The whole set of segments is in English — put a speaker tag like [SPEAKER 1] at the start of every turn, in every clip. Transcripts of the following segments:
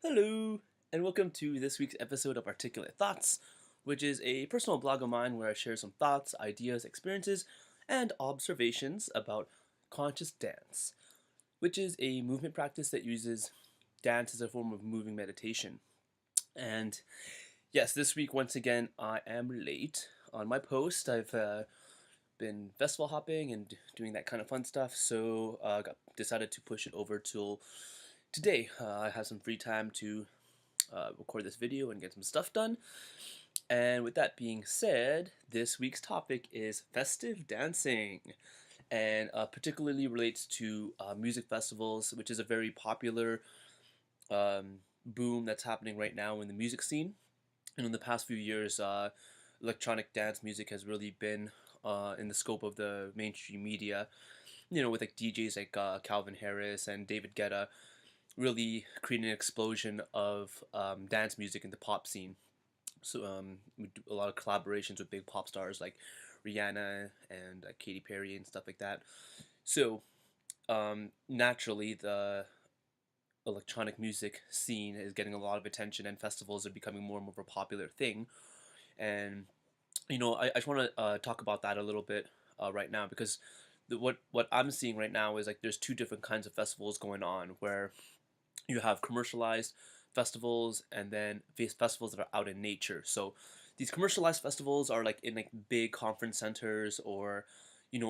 [SPEAKER 1] Hello, and welcome to this week's episode of Articulate Thoughts, which is a personal blog of mine where I share some thoughts, ideas, experiences, and observations about conscious dance, which is a movement practice that uses dance as a form of moving meditation. And yes, this week, once again, I am late on my post. I've been festival hopping and doing that kind of fun stuff, so decided to push it over till today. I have some free time to record this video and get some stuff done. And with that being said, this week's topic is festive dancing, and particularly relates to music festivals, which is a very popular boom that's happening right now in the music scene. And in the past few years, electronic dance music has really been in the scope of the mainstream media. You know, with like DJs like Calvin Harris and David Guetta really creating an explosion of dance music in the pop scene. So we do a lot of collaborations with big pop stars like Rihanna and Katy Perry and stuff like that. So naturally, the electronic music scene is getting a lot of attention, and festivals are becoming more and more of a popular thing. And I just want to talk about that a little bit right now because what I'm seeing right now is like there's two different kinds of festivals going on where you have commercialized festivals and then festivals that are out in nature. So these commercialized festivals are like in like big conference centers or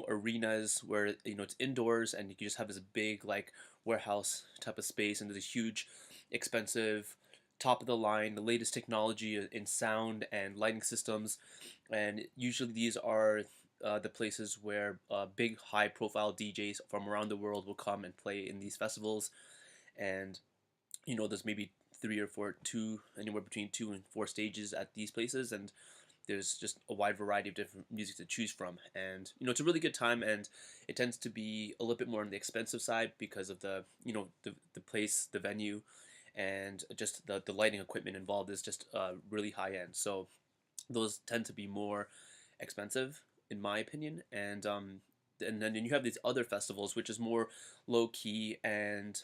[SPEAKER 1] arenas where it's indoors and you just have this big like warehouse type of space, and there's a huge expensive top of the line the latest technology in sound and lighting systems. And usually these are the places where big high profile DJs from around the world will come and play in these festivals. And there's maybe three or four, two, anywhere between two and four stages at these places, and there's just a wide variety of different music to choose from. And it's a really good time, and it tends to be a little bit more on the expensive side because of the place, the venue, and just the lighting equipment involved is just really high end. So those tend to be more expensive in my opinion. And then you have these other festivals which is more low key, and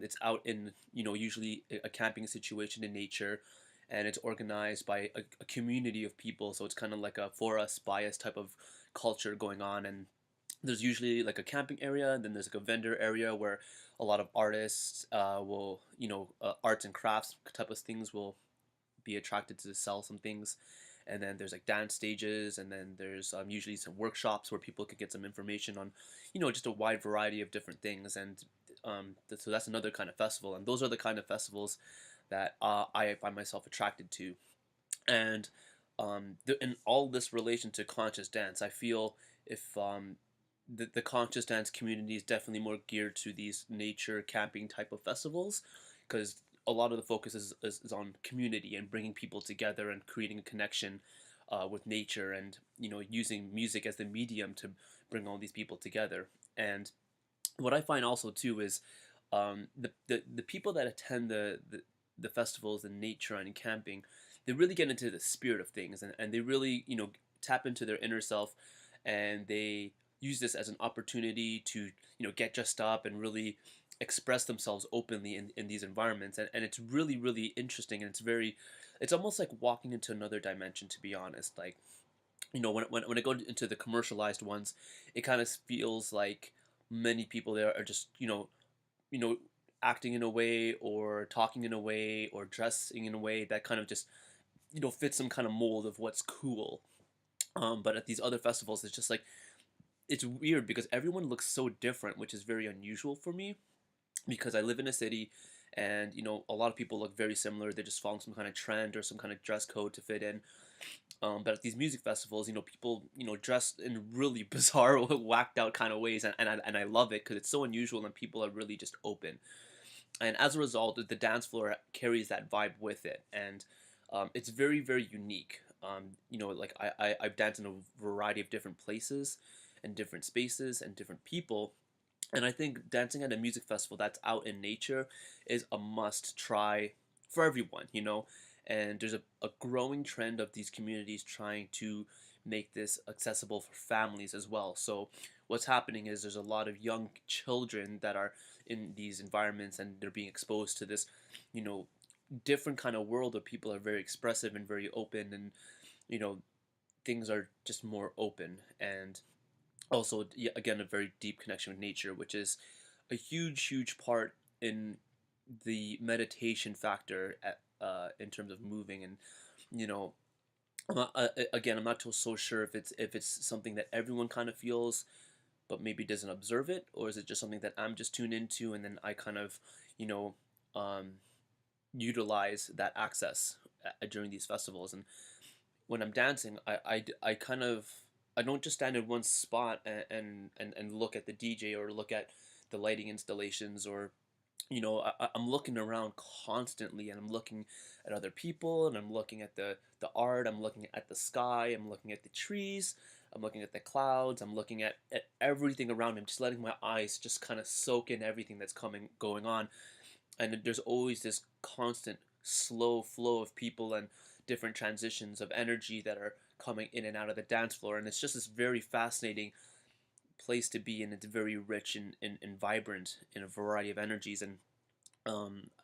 [SPEAKER 1] it's out in usually a camping situation in nature, and it's organized by a community of people, so it's kind of like a for us by us type of culture going on. And there's usually like a camping area, and then there's like a vendor area where a lot of artists will arts and crafts type of things will be attracted to sell some things. And then there's like dance stages, and then there's usually some workshops where people could get some information on just a wide variety of different things. And so that's another kind of festival, and those are the kind of festivals that I find myself attracted to. And in all this relation to conscious dance, I feel if the conscious dance community is definitely more geared to these nature camping type of festivals, because a lot of the focus is on community and bringing people together and creating a connection with nature, and using music as the medium to bring all these people together. And what I find also too is the people that attend the festivals in nature and camping, they really get into the spirit of things, and they really tap into their inner self, and they use this as an opportunity to get dressed up and really express themselves openly in these environments. And it's really really interesting, and it's almost like walking into another dimension, to be honest. Like when I go into the commercialized ones, it kind of feels like many people there are just you know acting in a way or talking in a way or dressing in a way that kind of just fits some kind of mold of what's cool. But at these other festivals, it's just like it's weird because everyone looks so different, which is very unusual for me because I live in a city, and a lot of people look very similar. They're just following some kind of trend or some kind of dress code to fit in. But at these music festivals, people dress in really bizarre, whacked out kind of ways, and I love it because it's so unusual and people are really just open. And as a result, the dance floor carries that vibe with it, and it's very very unique. Like I've danced in a variety of different places and different spaces and different people, and I think dancing at a music festival that's out in nature is a must try for everyone. And there's a growing trend of these communities trying to make this accessible for families as well. So what's happening is there's a lot of young children that are in these environments, and they're being exposed to this, you know, different kind of world where people are very expressive and very open, and you know things are just more open, and also again a very deep connection with nature, which is a huge part in the meditation factor in terms of moving. And you know again, I'm not so sure if it's something that everyone kind of feels but maybe doesn't observe it, or is it just something that I'm just tuned into and then I kind of you know um, utilize that access during these festivals. And when I'm dancing, I kind of I don't just stand in one spot and look at the DJ or look at the lighting installations, or I'm looking around constantly, and I'm looking at other people, and I'm looking at the art, I'm looking at the sky, I'm looking at the trees, I'm looking at the clouds, I'm looking at everything around me. I'm just letting my eyes just kind of soak in everything that's going on. And there's always this constant slow flow of people and different transitions of energy that are coming in and out of the dance floor, and it's just this very fascinating place to be, and it's very rich and vibrant in a variety of energies. And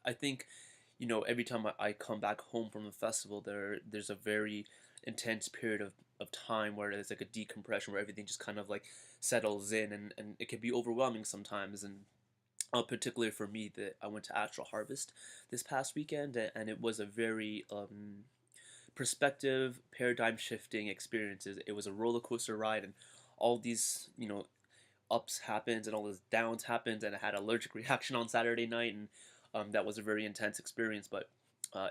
[SPEAKER 1] I think every time I come back home from a festival, there's a very intense period of time where there's like a decompression where everything just kind of like settles in, and it can be overwhelming sometimes. And particularly for me, that I went to Astral Harvest this past weekend, and it was a very perspective, paradigm shifting experiences. It was a roller coaster ride, and all these ups happened and all these downs happened, and I had an allergic reaction on Saturday night, and that was a very intense experience. But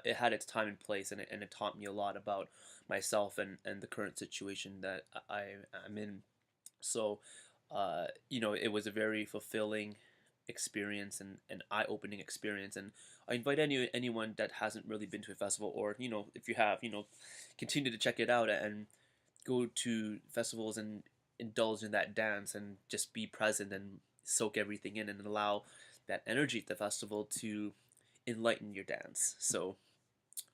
[SPEAKER 1] it had its time and place, and it taught me a lot about myself and the current situation that I'm in. So, it was a very fulfilling experience and an eye-opening experience. And I invite anyone that hasn't really been to a festival, or if you have, continue to check it out and go to festivals and indulge in that dance and just be present and soak everything in and allow that energy at the festival to enlighten your dance. So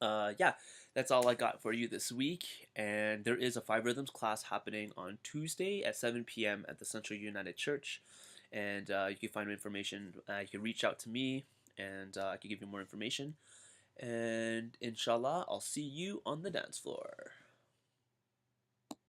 [SPEAKER 1] yeah, that's all I got for you this week. And there is a Five Rhythms class happening on Tuesday at 7 p.m. at the Central United Church. And you can find information. You can reach out to me, and I can give you more information. And inshallah, I'll see you on the dance floor.